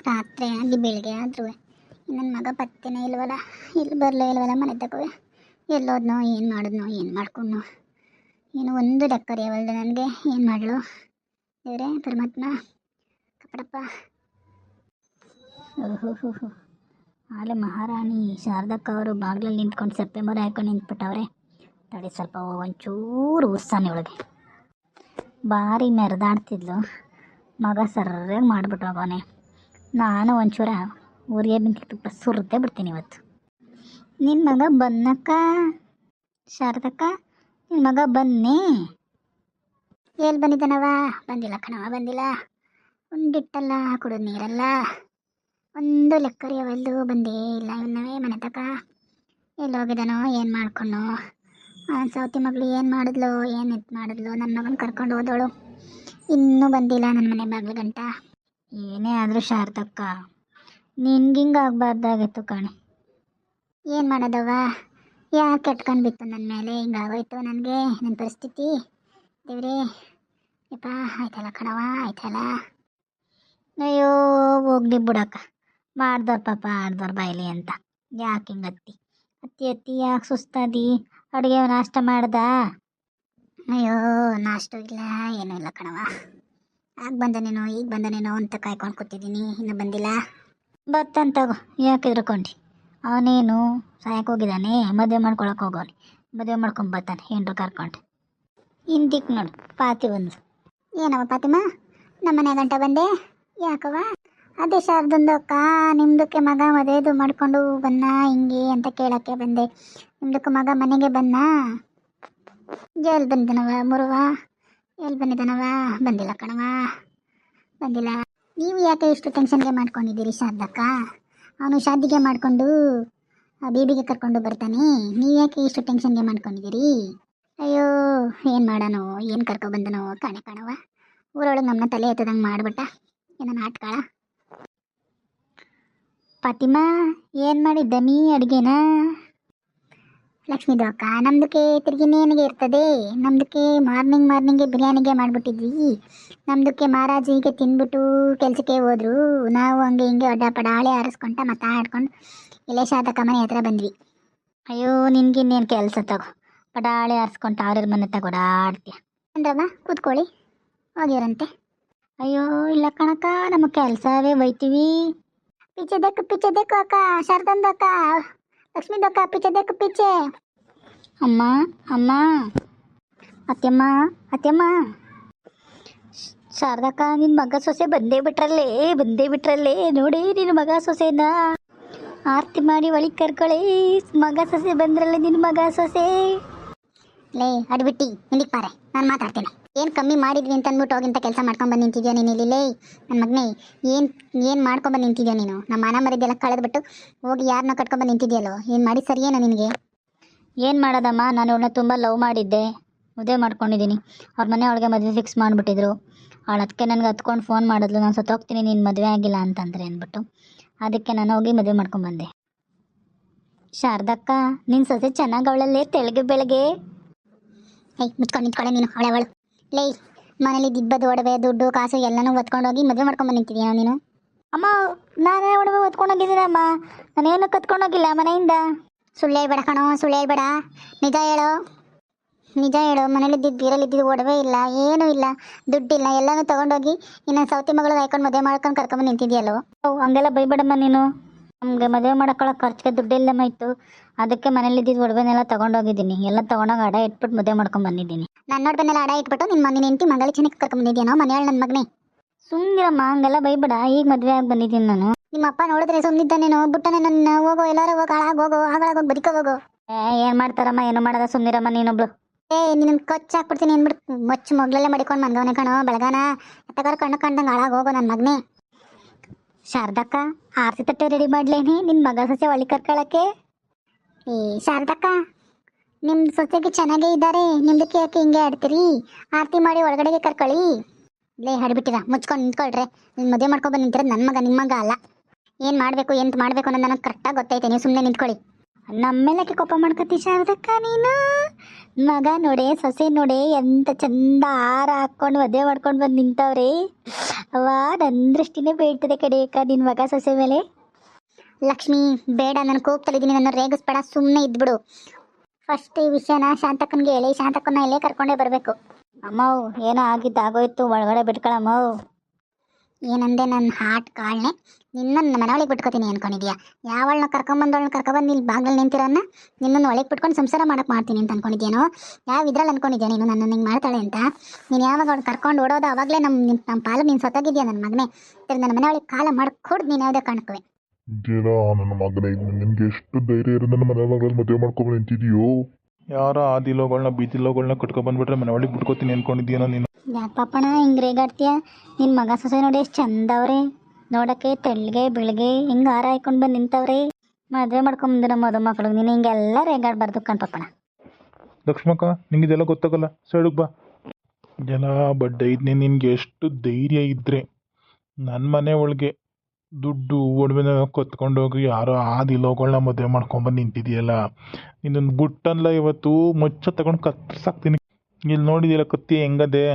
ರಾತ್ರಿ ಆಗಿ ಬೆಳಿಗ್ಗೆ ಆದ್ರೂ ನನ್ನ ಮಗ ಪತ್ತೆನೇ ಇಲ್ವಲ್ಲ, ಇಲ್ಲಿ ಬರಲೇ ಇಲ್ವಲ್ಲ ಮನೆ ತಗೋವೆ. ಎಲ್ಲೋದ್ನೋ, ಏನು ಮಾಡಿದ್ನೋ, ಏನು ಮಾಡ್ಕೊಂಡ್ನೋ, ಏನು ಒಂದು ಲೆಕ್ಕರಿಯವಲ್ದು ನನಗೆ. ಏನು ಮಾಡಲು ದೇವರೇ ಪರಮಾತ್ಮ ಕಪಡಪ್ಪ. ಓಹೋ, ಆಲೆ ಮಹಾರಾಣಿ ಶಾರದಕ್ಕ ಅವರು ಬಾಗಿಲಲ್ಲಿ ನಿಂತ್ಕೊಂಡು ಸಪ್ಪೆ ಮರ ಹಾಕೊಂಡು ನಿಂತ್ಬಿಟ್ಟವ್ರೆ. ತಡಿ ಸ್ವಲ್ಪ ಒಂಚೂರು ಉತ್ಸಾನೆ ಒಳಗೆ. ಭಾರಿ ಮೆರೆದಾಡ್ತಿದ್ಲು, ಮಗ ಸರ್ರಾಗಿ ಮಾಡಿಬಿಟ್ಟು ಹೋಗೋನೆ. ನಾನು ಒಂಚೂರ ಊರಿಗೆ ಬೆಂಕಿ ತುಪ್ಪ ಸುರಿದೇ ಬಿಡ್ತೀನಿ ಇವತ್ತು. ನಿನ್ನ ಮಗ ಬನ್ನಕ್ಕ ಶಾರದಕ್ಕ, ನಿನ್ನ ಮಗ ಬನ್ನಿ. ಎಲ್ಲಿ ಬಂದಿದ್ದಾನವ? ಬಂದಿಲ್ಲ ಕಣವ, ಬಂದಿಲ್ಲ. ಉಂಡಿಟ್ಟಲ್ಲ, ಕುಡಿದು ನೀರಲ್ಲ, ಒಂದು ಲೆಕ್ಕರಿಯವಲ್ದು ಬಂದೇ ಇಲ್ಲ. ಇವನ್ನವೇ ಮನೆ ತಕ ಎಲ್ಲೋಗಿದ್ದಾನೋ, ಏನು ಮಾಡ್ಕೊಂಡು. ಸೌತಿ ಮಗಳು ಏನು ಮಾಡಿದ್ಲು, ಏನು ಎತ್ತು ಮಾಡಿದ್ಲು, ನನ್ನ ಮಗನ ಕರ್ಕೊಂಡು ಹೋದವಳು ಇನ್ನೂ ಬಂದಿಲ್ಲ ನನ್ನ ಮನೆ ಬಾಗಿಲು ಗಂಟ. ಏನೇ ಆದರೂ ಶಾರದಕ್ಕ, ನಿನ್ಗಿಂಗೆ ಆಗಬಾರ್ದಾಗಿತ್ತು ಕಣೆ. ಏನು ಮಾಡೋದವ, ಯಾಕೆ ಕೆಟ್ಕೊಂಡು ಬಿತ್ತು ನನ್ನ ಮೇಲೆ, ಹಿಂಗಾಗೋಯ್ತು ನನಗೆ ನನ್ನ ಪರಿಸ್ಥಿತಿ. ದೇವ್ರೇ ಯಪ್ಪ, ಆಯ್ತಲ್ಲ ಕಣವ, ಆಯ್ತಲ್ಲ. ಅಯ್ಯೋ ಹೋಗ್ಲಿ ಬಿಡಕ್ಕ, ಮಾಡ್ದವ್ರ ಪಾಪ ಆಡ್ದವ್ರ ಬಾಯ್ಲಿ ಅಂತ. ಯಾಕೆ ಹಿಂಗತ್ತಿ ಅತ್ತಿ ಯಾಕೆ ಸುಸ್ತಾದಿ? ಅಡುಗೆ ನಾಷ್ಟ ಮಾಡ್ದ? ಅಯ್ಯೋ ನಾಷ್ಟು ಇಲ್ಲ, ಏನೂ ಇಲ್ಲ ಕಣವ. ಆಗ ಬಂದನೇನೋ ಈಗ ಬಂದನೇನೋ ಅಂತ ಕಾಯ್ಕೊಂಡು ಕೂತಿದ್ದೀನಿ, ಇನ್ನೂ ಬಂದಿಲ್ಲ. ಬರ್ತಂತಗೋ, ಯಾಕೆ ಇದ್ರಕೊಂಡಿ? ಅವನೇನು ಸಾಯಕ್ಕೆ ಹೋಗಿದ್ದಾನೆ, ಮದುವೆ ಮಾಡ್ಕೊಳಕ್ಕೆ ಹೋಗೋನೆ. ಮದುವೆ ಮಾಡ್ಕೊಂಡು ಬರ್ತಾನೆ ಹೆಂಡ್ರು ಕರ್ಕೊಂಡು. ಹಿಂದಿಕ್ಕೆ ನೋಡು ಪಾತಿ ಬಂದು. ಏನವ ಪಾತಿಮ್ಮ, ನಮ್ಮ ಮನೆ ಗಂಟ ಬಂದೆ ಯಾಕವ? ಅದೇ ಶಾರದೊಂದು ಅಕ್ಕ, ನಿಮ್ದಕ್ಕೆ ಮಗ ಮದುವೆದು ಮಾಡಿಕೊಂಡು ಬನ್ನ ಹಿಂಗೆ ಅಂತ ಕೇಳೋಕ್ಕೆ ಬಂದೆ. ನಿಮ್ದಕ್ಕೆ ಮಗ ಮನೆಗೆ ಬನ್ನ? ಎಲ್ಲಿ ಬಂದಿದ್ದಾನವ ಮುರುವ? ಎಲ್ಲಿ ಬಂದಿದ್ದಾನವ? ಬಂದಿಲ್ಲ ಕಣವ, ಬಂದಿಲ್ಲ. ನೀವು ಯಾಕೆ ಇಷ್ಟು ಟೆನ್ಷನ್ಗೆ ಮಾಡ್ಕೊಂಡಿದ್ದೀರಿ ಶಾರದಕ್ಕ? ಅವನು ಶಾದಿಗೆ ಮಾಡಿಕೊಂಡು ಬೇಬಿಗೆ ಕರ್ಕೊಂಡು ಬರ್ತಾನೆ, ನೀವು ಯಾಕೆ ಇಷ್ಟು ಟೆನ್ಷನ್ಗೆ ಮಾಡ್ಕೊಂಡಿದ್ದೀರಿ? ಅಯ್ಯೋ ಏನು ಮಾಡೋಣ, ಏನು ಕರ್ಕೊಬಂದನೋ ಕಾಣವ. ಊರೊಳಗೆ ನಮ್ಮನ್ನ ತಲೆ ಎತ್ತದಂಗೆ ಮಾಡಿಬಿಟ್ಟ, ಏನೋ ನಾಟ್ಕಾಳ. ಫಾತಿಮಾ ಏನು ಮಾಡಿದ್ದ ನೀ ಅಡುಗೆನ? ಲಕ್ಷ್ಮೀದು ಅಕ್ಕ, ನಮ್ದಕ್ಕೆ ತಿರುಗಿನೇನಿಗೆ ಇರ್ತದೆ. ನಮ್ದಕ್ಕೆ ಮಾರ್ನಿಂಗ್ಗೆ ಬಿರಿಯಾನಿಗೆ ಮಾಡಿಬಿಟ್ಟಿದ್ವಿ. ನಮ್ದಕ್ಕೆ ಮಹಾರಾಜಿಗೆ ತಿಂದ್ಬಿಟ್ಟು ಕೆಲಸಕ್ಕೆ ಹೋದ್ರು. ನಾವು ಹಂಗೆ ಹಿಂಗೆ ಅಡ್ಡಾಪಡಾಳೆ ಆರಿಸ್ಕೊಂತ ಮಾತಾಡ್ಕೊಂಡು ಇಲ್ಲೇ ಶಾರದಕ್ಕ ಮನೆ ಹತ್ರ ಬಂದ್ವಿ. ಅಯ್ಯೋ ನಿನ್ಗಿನ್ನೇನು ಕೆಲಸ ತಗೋ, ಪಡಾಳೆ ಆರಿಸ್ಕೊಂತ ಅವ್ರ ಮನೆ ತಗೊಡಾಡ್ತೀಯ ಅಂದ್ರಮ್ಮ. ಕೂತ್ಕೊಳ್ಳಿ ಹೋಗಿರಂತೆ. ಅಯ್ಯೋ ಇಲ್ಲ ಕಣಕ್ಕ, ನಮ್ಮ ಕೆಲಸವೇ ಒಯ್ತೀವಿ. ಪಿಚ್ಚೆ ದೇಕು ಅಕ್ಕ, ಶಾರದಂದು ಅಕ್ಕ, ಲಕ್ಷ್ಮೀದು ಅಕ್ಕ, ಪಿಚ್ಚೆ. ಅಮ್ಮ ಅತ್ತೆಮ್ಮ. ಶಾರದಕ್ಕ, ನಿನ್ನ ಮಗ ಸೊಸೆ ಬಂದೇ ಬಿಟ್ರಲ್ಲೇ ನೋಡಿ. ನಿನ್ನ ಮಗ ಸೊಸೆನ ಆರತಿ ಮಾಡಿ ಒಳಗೆ ಕರ್ಕೊಳ್ಳಿ. ಮಗ ಸೊಸೆ ಬಂದ್ರಲ್ಲ, ನಿನ್ನ ಮಗ ಸೊಸೆ. ಲೇ ಅಡ್ಬಿಟ್ಟು ಹಿಂದಿಗೆ ಪಾರೆ, ನಾನು ಮಾತಾಡ್ತೇನೆ. ಏನು ಕಮ್ಮಿ ಮಾಡಿದ್ವಿ ಅಂತ ಅಂದ್ಬಿಟ್ಟು ಹೋಗಿಂತ ಕೆಲಸ ಮಾಡ್ಕೊಂಬಂದು ನಿಂತಿದ್ಯಾ ನೀನು ಇಲ್ಲಿ? ಲೇ ನನ್ನ ಮಗನೇ, ಏನು ಮಾಡ್ಕೊಂಬಂದು ನಿಂತಿದ್ಯಾ ನೀನು? ನಮ್ಮ ಮನ ಮರಿದೆಲ್ಲ ಕಳೆದ್ಬಿಟ್ಟು ಹೋಗಿ ಯಾರನ್ನ ಕಟ್ಕೊಂಬಂದು ನಿಂತಿದ್ಯಲ್ಲೋ? ಏನು ಮಾಡಿ ಸರಿಯೇನೋ ನಿನಗೆ? ಏನು ಮಾಡೋದಮ್ಮ, ನಾನು ಅವಳನ್ನ ತುಂಬ ಲವ್ ಮಾಡಿದ್ದೆ, ಮದುವೆ ಮಾಡ್ಕೊಂಡಿದ್ದೀನಿ. ಅವ್ರ ಮನೆ ಅವಳಿಗೆ ಮದುವೆ ಫಿಕ್ಸ್ ಮಾಡಿಬಿಟ್ಟಿದ್ರು. ಅವಳು ಅದಕ್ಕೆ ನನಗೆ ಹತ್ಕೊಂಡು ಫೋನ್ ಮಾಡಿದ್ಲು, ನಾನು ಸತ್ತೋಗ್ತೀನಿ ನೀನು ಮದುವೆ ಆಗಿಲ್ಲ ಅಂತಂದರೆ ಅಂದ್ಬಿಟ್ಟು. ಅದಕ್ಕೆ ನಾನು ಹೋಗಿ ಮದುವೆ ಮಾಡ್ಕೊಂಬಂದೆ. ಶಾರದಕ್ಕ, ನಿನ್ನ ಸೊಸೆ ಚೆನ್ನಾಗಿ ಅವಳಲ್ಲೇ ತೆಳಗೆ ಬೆಳಗ್ಗೆ. ಮುಚ್ಕೊಂಡು ನಿಂತ್ಕೊಳ್ಳೆ ನೀನು, ಅವಳು ಲೇ ಮನೇಲಿ ದಿಬ್ಬದ ಒಡವೆ ದುಡ್ಡು ಕಾಸು ಎಲ್ಲನೂ ಹೊತ್ಕೊಂಡೋಗಿ ಮದುವೆ ಮಾಡ್ಕೊಂಬಂದು ನಿಂತಿದ್ದೀಯ ನೀನು? ಅಮ್ಮ, ನಾನೇ ಒಡವೆ ಹೊತ್ಕೊಂಡೋಗಿದ್ದೀನಮ್ಮ, ನಾನೇನು ಕತ್ಕೊಂಡೋಗಿಲ್ಲ ಮನೆಯಿಂದ. ಸುಳ್ಳು ಹೇಳ್ಬೇಡ ಕಣೋ, ಸುಳ್ಳು ಹೇಳ್ಬೇಡ, ನಿಜ ಹೇಳು. ಮನೇಲಿದ್ದಿದ್ದು ಒಡವೆ ಇಲ್ಲ, ಏನೂ ಇಲ್ಲ, ದುಡ್ಡಿಲ್ಲ, ಎಲ್ಲನೂ ತೊಗೊಂಡೋಗಿ ಇನ್ನು ಸೌತಿ ಮಗಳು ಹಾಕೊಂಡು ಮದುವೆ ಮಾಡ್ಕೊಂಡು ಕರ್ಕೊಂಬಂದು ನಿಂತಿದ್ಯಲ್ಲೋ. ಹಂಗೆಲ್ಲ ಬೈಬೇಡಮ್ಮ ನೀನು. ನಮಗೆ ಮದುವೆ ಮಾಡ್ಕೊಳ್ಳೋಕೆ ಖರ್ಚಿಗೆ ದುಡ್ಡಿಲ್ಲಮ್ಮ ಇತ್ತು, ಅದಕ್ಕೆ ಮನೇಲಿದ್ದಿದ್ದು ಒಡವೆನೆಲ್ಲ ತೊಗೊಂಡೋಗಿದ್ದೀನಿ. ಎಲ್ಲ ತೊಗೊಂಡೋಗಿ ಅಡ ಇಟ್ಬಿಟ್ಟು ಮದುವೆ ಮಾಡ್ಕೊಂಡು ಬಂದಿದ್ದೀನಿ. ನನ್ನ ಒಡವೆನೆಲ್ಲ ಅಡ ಇಟ್ಬಿಟ್ಟು ನಿನ್ನ ಹೆಂಡತಿ ಮಂಗಲಿ ಚೆನ್ನಕ್ಕೆ ಕರ್ಕೊಂಬಂದಿದ್ದೀನೋ ಮನೆಯಾಳು ನನ್ನ ಮಗನೇ. ಸುಮ್ಮನಿರಮ್ಮ, ಹಂಗೆಲ್ಲ ಬೈಬೇಡ. ಈಗ ಮದುವೆ ಆಗಿ ಬಂದಿದ್ದೀನಿ ನಾನು. ನಿಮ್ಮ ಅಪ್ಪ ನೋಡಿದ್ರೆ ಸುಮ್ಮನಿದ್ದಾನೇನೋ, ಬಿಟ್ಟನೆ ನನ್ನ. ಹೋಗೋ, ಎಲ್ಲಾರು ಹೋಗಿ ಹಾಳಾಗೋಗಿ ಬದುಕೋ ಹೋಗೋ. ಏನು ಮಾಡ್ತಾರಮ್ಮ, ಏನು ಮಾಡೋದ, ಸುಮ್ಮನಿರಮ್ಮ ನೀನೊಬ್ಳು. ನಿನ್ನ ಕೊಚ್ಚ ಹಾಕ್ಬಿಡ್ತೀನಿ ಅಂದ್ಬಿಟ್ಟು ಮೊಚ್ಚು ಮೊಗ್ಲೆಲ್ಲ ಮಡಿಕೊಂಡು ಮನ್ಗವನೆ ಕಣೋ ಬೆಳಗಾನ. ಎತ್ತಗಾರ ಕಣ್ಣು ಕಂಡಂಗೆ ಹಾಳಾಗೋಗೋ ನನ್ನ ಮಗನೇ. ಶಾರದಕ್ಕ, ಆರತಿ ತಟ್ಟೆ ರೆಡಿ ಮಾಡ್ಲೇನಿ ನಿನ್ನ ಮಗ ಸೊಸೆ ಒಳ್ಳೆ ಕರ್ಕೊಳ್ಳೋಕ್ಕೆ. ಶಾರದಕ್ಕ, ನಿಮ್ಮ ಸೊಸೆಗೆ ಚೆನ್ನಾಗೇ ಇದ್ದಾರೆ, ನಿಮ್ದಕ್ಕೆ ಯಾಕೆ ಹಿಂಗೆ ಆಡ್ತೀರಿ? ಆರತಿ ಮಾಡಿ ಒಳಗಡೆಗೆ ಕರ್ಕೊಳ್ಳಿ. ಲೇ ಹಾಡಿಬಿಟ್ಟಿರ, ಮುಚ್ಕೊಂಡು ನಿಂತ್ಕೊಳ್ರೆ. ನಿನ್ನ ಮದುವೆ ಮಾಡ್ಕೊಂಡು ಬಂದು ನಿಂತಿರೋದು ನನ್ನ ಮಗ, ನಿಮ್ಮ ಮಗ ಅಲ್ಲ. ಏನು ಮಾಡಬೇಕು ಅನ್ನೋದು ನನಗೆ ಕರೆಕ್ಟಾಗಿ ಗೊತ್ತೈತೆ, ನೀವು ಸುಮ್ಮನೆ ನಿಂತ್ಕೊಳ್ಳಿ. ನಮ್ಮೇಲಕ್ಕೆ ಕೋಪ ಮಾಡ್ಕತಿ ಶಾರದಕ್ಕ ನೀನು. ಮಗ ನೋಡೆ ಸೊಸೆ ನೋಡೆ ಎಂತ ಚಂದ ಹಾರ ಹಾಕ್ಕೊಂಡು ಮದುವೆ ಮಾಡ್ಕೊಂಡು ಬಂದು ನಿಂತವ್ರೆ. ಅವ್ವ ನನ್ನ ದೃಷ್ಟಿನೇ ಬೇಡ್ತದೆ ಕಡೆಯಕ್ಕ ನಿನ್ನ ಮಗ ಸೊಸೆ ಮೇಲೆ. ಲಕ್ಷ್ಮಿ ಬೇಡ, ನಾನು ಕೋಪ್ತಲ್ಲಿದ್ದೀನಿ, ನನ್ನ ರೇಗಿಸ್ಬೇಡ, ಸುಮ್ಮನೆ ಇದ್ಬಿಡು. ಫಸ್ಟ್ ಈ ವಿಷಯನ ಶಾಂತಕ್ಕನಿಗೆ ಹೇಳಿ, ಶಾಂತಕ್ಕನ ಇಲ್ಲೇ ಕರ್ಕೊಂಡೇ ಬರಬೇಕು. ಅಮ್ಮವ್ ಏನೋ ಆಗಿದ್ದು ಆಗೋಯ್ತು, ಒಳಗಡೆ ಬಿಟ್ಕೊಳಮ್ಮವ್. ಏನಂದೆ ನನ್ನ ಹಾಟ್ ಕಾಳ್ನೆ, ನಿನ್ನನ್ನು ಮನೆಯೊಳಗೆ ಬಿಟ್ಕೋತೀನಿ ಅನ್ಕೊಂಡಿದ್ಯಾ? ಯಾವಳನ್ನ ಕರ್ಕೊಂಬಂದು ಇಲ್ಲಿ ಬಾಗಿಲಲ್ಲಿ ನಿಂತಿರೋನ್ನ ನಿನ್ನನ್ನು ಒಳಗೆ ಬಿಟ್ಕೊಂಡು ಸಂಸಾರ ಮಾಡಕ್ಕೆ ಮಾಡ್ತೀನಿ ಅಂತ ಅನ್ಕೊಂಡಿದ್ಯೇನೋ? ಯಾವ ಇದ್ರಲ್ಲಿ ಅನ್ಕೊಂಡಿದ್ಯಾ ನೀನು ನನ್ನನ್ನು ಹಿಂಗೆ ಮಾಡ್ತಾಳೆ ಅಂತ? ನೀನು ಯಾವಾಗ ಅವ್ಳು ಕರ್ಕೊಂಡು ಓಡೋದು ಅವಾಗಲೇ ನಮ್ಮ ಪಾಲು ನೀನು ಸೊತ್ತಾಗಿದ್ಯಾ ನನ್ನ ಮಗನೇ. ನನ್ನ ಮನೆಯೊಳಗೆ ಕಾಲ ಮಾಡ್ಕೊಡು ನೀನು ಯಾವುದೇ ಕಾರಣಕ್ಕೂ. ನನ್ನ ಮಗನೇ, ನಿನ್ಗೆ ಎಷ್ಟು ಧೈರ್ಯ ಇರೋ ನನ್ನ ಮನೆ ಮಗಳಲ್ಲಿ ಮದುವೆ ಮಾಡ್ಕೊಂಡು ನಿಂತಿದೀಯೋ? ಯಾರ ಆದಿಲೋಗಳನ್ನ ಬೀದಿಲೋಗಳನ್ನ ಕಟ್ಕೊಬಂದ್ಬಿಟ್ರೆ ಮನೆ ಒಳಗೆ ಬಿಟ್ಕೋತೀನಿ ಅನ್ಕೊಂಡಿದ್ಯೇನೋ ನೀನು? ಯಾಕಪ್ಪಣ ಹಿಂಗೆ ರೇಗಾಡ್ತೀಯ? ನಿನ್ನ ಮಗ ಸೊಸೆ ನೋಡಿ ಎಷ್ಟು ಚಂದವ್ರೆ, ನೋಡೋಕ್ಕೆ ತೆಳ್ಗೆ ಬೆಳಗ್ಗೆ ಹಿಂಗೆ ಹಾರ ಹಾಕೊಂಡು ಬಂದು ನಿಂತವ್ರೆ. ಮದುವೆ ಮಾಡ್ಕೊಂಬಂದಿರೋ ಮದುಮಕ್ಳಿಗೆ ನೀನು ಹಿಂಗೆಲ್ಲ ರೇಗಾಡಬಾರ್ದು ಕಣ್ಪಪ್ಪಣ. ಲಕ್ಷ್ಮಕ್ಕ, ನಿಂಗೆ ಇದೆಲ್ಲ ಗೊತ್ತಾಗಲ್ಲ, ಸೈಡಿಗೆ ಬಾ. ಎಲ್ಲ ಬಡ್ಡೆ ಇದ್ನೇ, ನಿನ್ಗೆ ಎಷ್ಟು ಧೈರ್ಯ ಇದ್ದರೆ ನನ್ನ ಮನೆ ಒಳಗೆ ದುಡ್ಡು ಒಡವೆನ ಕೊತ್ಕೊಂಡೋಗಿ ಯಾರೋ ಆದಿಲೋಗಳನ್ನ ಮದುವೆ ಮಾಡ್ಕೊಂಬಂದು ನಿಂತಿದೆಯಲ್ಲ, ಇನ್ನೊಂದು ಬುಟ್ಟಲ್ಲ ಇವತ್ತು ಮೊಚ್ಚ ತಗೊಂಡು ಕತ್ತರಿಸಾಕ್ತೀನಿ. ಇಲ್ಲಿ ನೋಡಿದಿಲ್ಲ ಕತ್ತಿ ಹೆಂಗದೆ?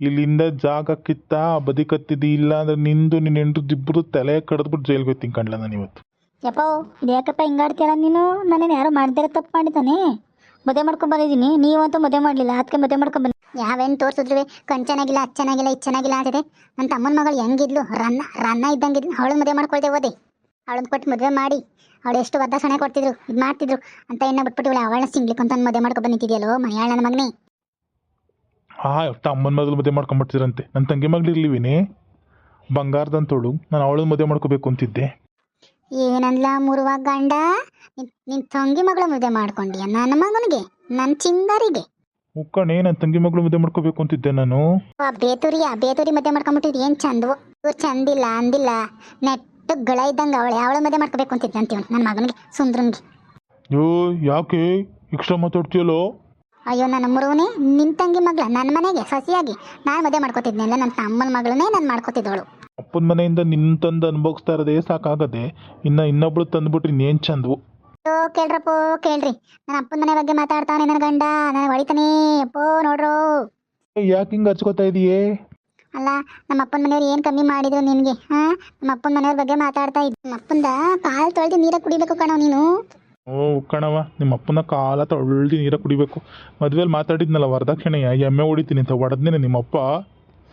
ಇಲ್ಲಿಂದ ಜಾಗ ಕಿತ್ತ ಬದಿ ಕತ್ತಿದ್ದು, ಇಲ್ಲ ಅಂದ್ರೆ ನಿಂದು ನಿನ್ನ ಹೆಂಡ್ರದ್ದು ತಲೆ ಕಡ್ದ್ಬಿಟ್ಟು ಜೈಲ್ಗೆ ಹೋಗ್ತೀನಿ ಕಣ್ಲ ನಾನು ಇವತ್ತು. ಯಪ್ಪೋ ಇದು ಯಾಕಪ್ಪ ಹಿಂಗಾಡ್ತೀರ ನೀನು? ನಾನೇನು ಯಾರೋ ಮಾಡ್ದಿರೋ ತಪ್ಪು ಮಾಡಿದ್ದಾನೆ? ಮದುವೆ ಮಾಡ್ಕೊಂಬಂದಿದ್ದೀನಿ, ನೀವಂತೂ ಮದುವೆ ಮಾಡಲಿಲ್ಲ, ಅದಕ್ಕೆ ಮದುವೆ ಮಾಡ್ಕೊಂಬಂದು ಯಾವೇನು ತೋರಿಸಿದ್ವಿ ಕಣ್ ಚೆನ್ನಾಗಿಲ್ಲ, ಅದು ಚೆನ್ನಾಗಿಲ್ಲ, ಇದು ಚೆನ್ನಾಗಿಲ್ಲ ಅಂತಿದೆ. ನನ್ನ ತಮ್ಮನ ಮಗಳು ಹೆಂಗಿದ್ಲು, ರನ್ನ ಇದ್ದಂಗಿದ್ಲು. ಅವಳನ್ನ ಮದುವೆ ಮಾಡ್ಕೊಳ್ದೆ ಹೋದೆ, ಅವಳನ್ನ ಕೊಟ್ಟು ಮದುವೆ ಮಾಡಿ ಅವಳು ಎಷ್ಟು ಒದ್ದಾಸಣೆ ಕೊಡ್ತಿದ್ರು, ಇದು ಮಾಡ್ತಿದ್ರು ಅಂತ ಎಣ್ಣೆ ಬಿಟ್ಬಿಟ್ಟು ಅವಳನ್ನ ಸಿಂಗ್ಲಿಕ್ಕಂತ ಮದುವೆ ಮಾಡ್ಕೊಂಡು ನಿಂತಿದ್ಯಲ್ಲೋ ಮನೆಯಾಳ ನನ್ನ ಮಗನೇ. ಅಮ್ಮನ ಮಗಳು ಮದುವೆ ಮಾಡ್ಕೊಂಡ್ಬಿಡ್ತೀರಂತೆ. ನನ್ನ ತಂಗಿ ಮಗಳಿರ್ಲಿವಿನೇ ಬಂಗಾರದಂತೋಳು, ನಾನು ಅವಳನ್ನ ಮದುವೆ ಮಾಡ್ಕೋಬೇಕು ಅಂತಿದ್ದೆ. ಏನಂದ್ಲ ಮುರುವಾಗ ಗಂಡ, ನಿನ್ನ ತಂಗಿ ಮಗಳ ಮದುವೆ ಮಾಡ್ಕೊಂಡ್ಯಾ ನನ್ನ ಮಗನಿಗೆ, ನನ್ನ ಚಿಂಗಾರಿಗೆ? ಉಕ್ಕಣೆ, ನನ್ನ ತಂಗಿ ಮಗಳು ಮದುವೆ ಮಾಡ್ಕೋಬೇಕು ಅಂತಿದ್ದೆ ನಾನು. ಬೇತೂರಿ ಮದುವೆ ಮಾಡ್ಕೊಂಡ್ಬಿಟ್ಟಿದ್ ಏನು ಚಂದವು. ಇವ್ರು ಚಂದಿಲ್ಲ ಅಂದಿಲ್ಲ, ನೆಟ್ಟು ಗಳ ಇದ್ದಂಗೆ ಅವಳ ಮದುವೆ ಮಾಡ್ಕೋಬೇಕು ಅಂತಿದ್ದೆ ಅಂತೀವ್ ನನ್ನ ಮಗನಿಗೆ, ಸುಂದ್ರಂಗಿ. ಯಾಕೆ ಇಷ್ಟ ಮಾತಾಡ್ತೀಯಲ್ಲೋ? ಅಯ್ಯೋ ನನ್ನ ಮುರುವನೇ, ನಿನ್ನ ತಂಗಿ ಮಗಳ ನನ್ನ ಮನೆಗೆ ಸಸಿಯಾಗಿ ನಾನು ಮದುವೆ ಮಾಡ್ಕೋತಿದ್ನಲ್ಲ, ನನ್ನ ತಮ್ಮನ ಮಗಳನ್ನೇ ನಾನು ಮಾಡ್ಕೋತಿದ್ದವಳು. ಅಪ್ಪನ ಮನೆಯಿಂದ ನಿನ್ನ ತಂದು ಅನುಭವಿಸ್ತಾ ಇರೋದೇ ಸಾಕಾಗದೆ, ಇನ್ನೊಬ್ಳು ತಂದ್ಬಿಟ್ರಿ ಇನ್ನೇನು ಚಂದವು. ಕೇಳ್ರಪ್ಪೋ ಕೇಳ್ರಿ, ನನ್ನ ಅಪ್ಪನ ಮನೆ ಬಗ್ಗೆ ಮಾತಾಡ್ತಾನೆ ನನ್ನ ಗಂಡ, ನನಗೆ ಹೊಡಿತಾನೆ ಅಪ್ಪೋ ನೋಡ್ರೋ. ಯಾಕೆ ಹಿಂಗೆ ಹಚ್ಕೋತಾ ಇದೀಯೇ? ಅಲ್ಲ ನಮ್ಮ ಅಪ್ಪನ ಮನೆಯವ್ರು ಏನು ಕಮ್ಮಿ ಮಾಡಿದ್ರು ನಿನಗೆ? ನಮ್ಮ ಅಪ್ಪನ ಮನೆಯವ್ರ ಬಗ್ಗೆ ಮಾತಾಡ್ತಾ ಇದ್ದ. ನಮ್ಮ ಅಪ್ಪಂದ ಕಾಲು ತೊಳೆದು ನೀರ ಕುಡಿಬೇಕು ಕಣೋ ನೀನು. ಕಣವ, ನಿಮ್ಮ ಅಪ್ಪನ ಕಾಲ ತೊಳ್ದು ನೀರ ಕುಡಿಬೇಕು. ಮದುವೆಯಲ್ಲಿ ಮಾತಾಡಿದ್ನಲ್ಲ ವರದಕ್ಷಿಣೆಯ ಎಮ್ಮೆ ಹೊಡಿತೀನಿ ಅಂತ ಹೊಡೆದ್ನೇನೆ ನಿಮ್ಮಪ್ಪ.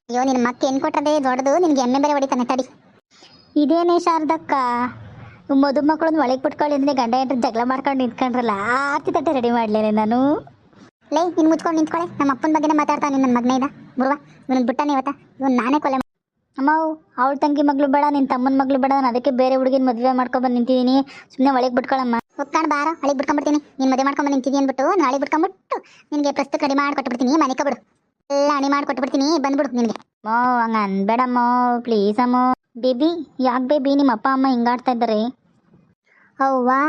ಅಯ್ಯೋ ನಿನ್ನ ಮಕ್ಕ ಏನು ಕೊಟ್ಟದೆ ದೊಡ್ಡದು, ನಿನ್ಗೆ ಎಮ್ಮೆ ಬೇರೆ ಹೊಡಿತಾನೆ ತಡಿ. ಇದೇನೇ ಶಾರದಕ್ಕ, ಮದುಮಕ್ಕಳನ್ನ ಒಳಗೆ ಬಿಟ್ಕೊಳ್ಳಿ ಅಂದ್ರೆ ಗಂಡ ಹೆಂಡ್ರು ಜಗಳ ಮಾಡ್ಕೊಂಡು ನಿಂತ್ಕೊಂಡ್ರಲ್ಲ, ಆರ್ತಿ ತಟ್ಟೆ ರೆಡಿ ಮಾಡ್ಲೇನೆ ನಾನು. ಲೈ ನೀನು ಮುಚ್ಕೊಂಡು ನಿಂತ್ಕೊಳ್ಳೆ, ನಮ್ಮ ಅಪ್ಪನ ಬಗ್ಗೆನೇ ಮಾತಾಡ್ತಾನೆ ನನ್ನ ಮಗನೇ ಇದ್ದ ಬರುವ. ಇವನು ಬಿಟ್ಟಾನೆ ಇವತ್ತ, ಇವನು ನಾನೇ ಕೊಲೆ. ಅಮ್ಮವು ಅವಳ ತಂಗಿ ಮಗಳು ಬೇಡ, ನಿನ್ನ ತಮ್ಮನ ಮಗಳು ಬೇಡ, ನಾನು ಅದಕ್ಕೆ ಬೇರೆ ಹುಡುಗಿನ ಮದುವೆ ಮಾಡ್ಕೊಂಬಂದು ನಿಂತಿದ್ದೀನಿ, ಸುಮ್ಮನೆ ಒಳಗೆ ಬಿಟ್ಕೊಳ್ಳಮ್ಮ. ಹೋಗ್ಕೊಂಡು ಬಾರೋ, ಒಳಗೆ ಬಿಟ್ಕೊಂಡ್ಬಿಡ್ತೀನಿ. ನೀನು ಮದುವೆ ಮಾಡ್ಕೊಂಬಂದು ನಿಂತಿದ್ದೀನಿ ಅಂದ್ಬಿಟ್ಟು ನಾಳೆ ಬಿಟ್ಕೊಂಡ್ಬಿಟ್ಟು ನಿನಗೆ ಪ್ರಸ್ತುತ ರೆಡಿ ಮಾಡಿ ಕೊಟ್ಬಿಡ್ತೀನಿ, ಮನೆ ಕಬಿಡು ಎಲ್ಲ ಅಣಿ ಮಾಡಿ ಕೊಟ್ಬಿಡ್ತೀನಿ, ಬಂದ್ಬಿಡು ನಿನಗೆ. ಮೋ ಹಂಗೆ ಅನ್ಬೇಡಮ್ಮೋ ಪ್ಲೀಸ್ ಅಮ್ಮೋ. ಬೇಬಿ ಯಾಕೆ ಬೇಬಿ ನಿಮ್ಮ ಅಪ್ಪ ಅಮ್ಮ ಹಿಂಗಾಡ್ತಾ ಇದ್ದಾರೆ? ಅವ್ವಾ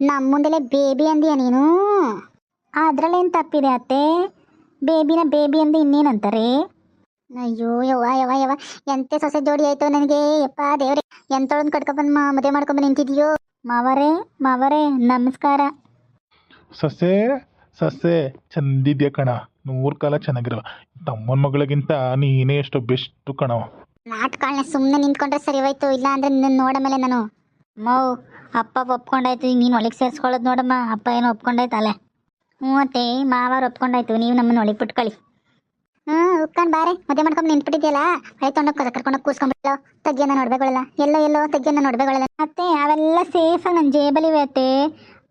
ನಮ್ಮ ಮುಂದೆಲೆ ಬೇಬಿ ಅಂದೀಯ ನೀನು? ಅದರಲ್ಲೇನು ತಪ್ಪಿದೆ ಅತ್ತೆ, ಬೇಬಿನ ಬೇಬಿ ಅಂದು ಇನ್ನೇನಂತಾರೆ? ಅಯ್ಯೋ ಯವ್ವ ಎಂತೆ ಸೊಸೆ ಜೋಡಿ ಆಯಿತು ನನಗೆ, ಯಪ್ಪ ದೇವ್ರೆ, ಎಂತೊಳನ್ನು ಕಟ್ಕೊಬಂದು ಮದುವೆ ಮಾಡ್ಕೊಂಬಂದು ನಿಂತಿದೆಯೋ. ಮಾವರೇ ನಮಸ್ಕಾರ. ಸಸೆ ಚಂದಿದ್ಯಾ ಕಣ, 100 ಕಾಲ ಚೆನ್ನಾಗಿರವ. ತಮ್ಮನ ಮಗಳಿಗಿಂತ ನೀನೇ ಎಷ್ಟು ಬೆಸ್ಟ್ ಕಣವ. ನಾಟ್ಕಾಳನ್ನ ಸುಮ್ಮನೆ ನಿಂತ್ಕೊಂಡ್ರೆ ಸರಿ ಹೋಯ್ತು, ಇಲ್ಲ ಅಂದ್ರೆ ನಿನ್ನ ನೋಡ ಮೇಲೆ ನಾನು. ಮೌ ಅಪ್ಪ ಒಪ್ಕೊಂಡಾಯ್ತು, ಈಗ ನೀನು ಒಳಗೆ ಸೇರಿಸ್ಕೊಳ್ಳೋದು ನೋಡಮ್ಮ. ಅಪ್ಪ ಏನೋ ಒಪ್ಕೊಂಡಾಯ್ತಲ್ಲ. ಅತ್ತೆ ಮಾವಾರು ಒಪ್ಕೊಂಡಾಯ್ತು, ನೀವು ನಮ್ಮನ್ನು ಒಳಗೆ ಬಿಟ್ಕೊಳ್ಳಿ. ಉತ್ಕೊಂಡು ಬಾರೆ, ಮದುವೆ ಮಾಡ್ಕೊಂಡು ನಿಂತ್ಬಿಟ್ಟಿದ್ಯಲ್ಲ, ಹಳೆ ತೊಗೊಂಡೋಗಿ ಕರ್ಕೊಂಡೋಗಿ ಕೂಸ್ಕೊಂಡ್ಬಿಟ್ಟು ತಗ್ಗಿಯನ್ನ ನೋಡ್ಬೇಗಳಲ್ಲ, ಎಲ್ಲೋ ತಗ್ಗಿಯನ್ನ ನೋಡ್ಬೇಗಳಲ್ಲ. ಅತ್ತೆ ಅವೆಲ್ಲ ಸೇಫಾಗಿ ನನ್ನ ಜೇಬಲಿವೆ ಅತ್ತೆ.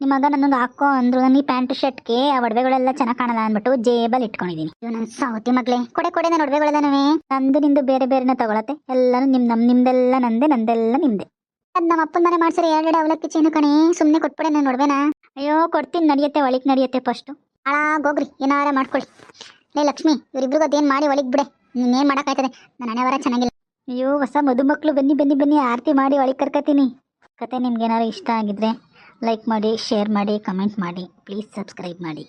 ನಿಮ್ಮ ಮಗ ನನ್ನೊಂದು ಹಾಕೋ ಅಂದ್ರು, ನನ್ನ ಈ ಪ್ಯಾಂಟ್ ಶರ್ಟ್ಗೆ ಆ ಒಡವೆಗಳೆಲ್ಲ ಚೆನ್ನಾಗಿ ಕಾಣಲ್ಲ ಅಂದ್ಬಿಟ್ಟು ಜೇಬಲ್ಲಿ ಇಟ್ಕೊಂಡಿದ್ದೀನಿ. ಇವ್ ನನ್ನ ಸೌತಿ ಮಗಳೇ, ಕೊಡೆ ನಾನು ಒಡವೆಗಳೆಲ್ಲನೂ ನಂದು ನಿಂದು ಬೇರೆ ಬೇರೆನ ತಗೊಳತ್ತೆ, ಎಲ್ಲನೂ ನಿಮ್ದೆಲ್ಲ ನಂದೆಲ್ಲ ನಿಮ್ದೆ. ಅದು ನಮ್ಮ ಅಪ್ಪನ ಮನೆ ಮಾಡ್ಸಿರೋ 2 ಅವಲಕ್ಕಿ ಚೇನು ಕಣೆ, ಸುಮ್ಮನೆ ಕೊಟ್ಬಿಡೆ ನಾನು ನೋಡ್ಬೇನಾ? ಅಯ್ಯೋ ಕೊಡ್ತೀನಿ, ನಡೆಯುತ್ತೆ, ಒಳಗೆ ನಡೆಯುತ್ತೆ. ಫಸ್ಟು ಹಾಳಾಗೋಗ್ರಿ, ಏನಾರ ಮಾಡ್ಕೊಳ್ಳಿ. ಲೇ ಲಕ್ಷ್ಮಿ, ಇವರಿಬ್ರಿಗೂ ಅದೇನು ಮಾಡಿ ಒಳಗೆ ಬಿಡೆ, ನೀನೇನು ಮಾಡೋಕ್ಕಾಯ್ತದೆ, ನನ್ನ ಹಣೆ ಬರ ಚೆನ್ನಾಗಿಲ್ಲ. ಅಯ್ಯೋ ಹೊಸ ಮದುಮಕ್ಕಳು ಬನ್ನಿ ಆರತಿ ಮಾಡಿ ಒಳಗೆ ಕರ್ಕತೀನಿ. ಕತೆ ನಿಮ್ಗೇನಾದ್ರು ಇಷ್ಟ ಆಗಿದ್ರೆ ಲೈಕ್ ಮಾಡಿ, ಶೇರ್ ಮಾಡಿ, ಕಮೆಂಟ್ ಮಾಡಿ, ಪ್ಲೀಸ್ ಸಬ್ಸ್ಕ್ರೈಬ್ ಮಾಡಿ.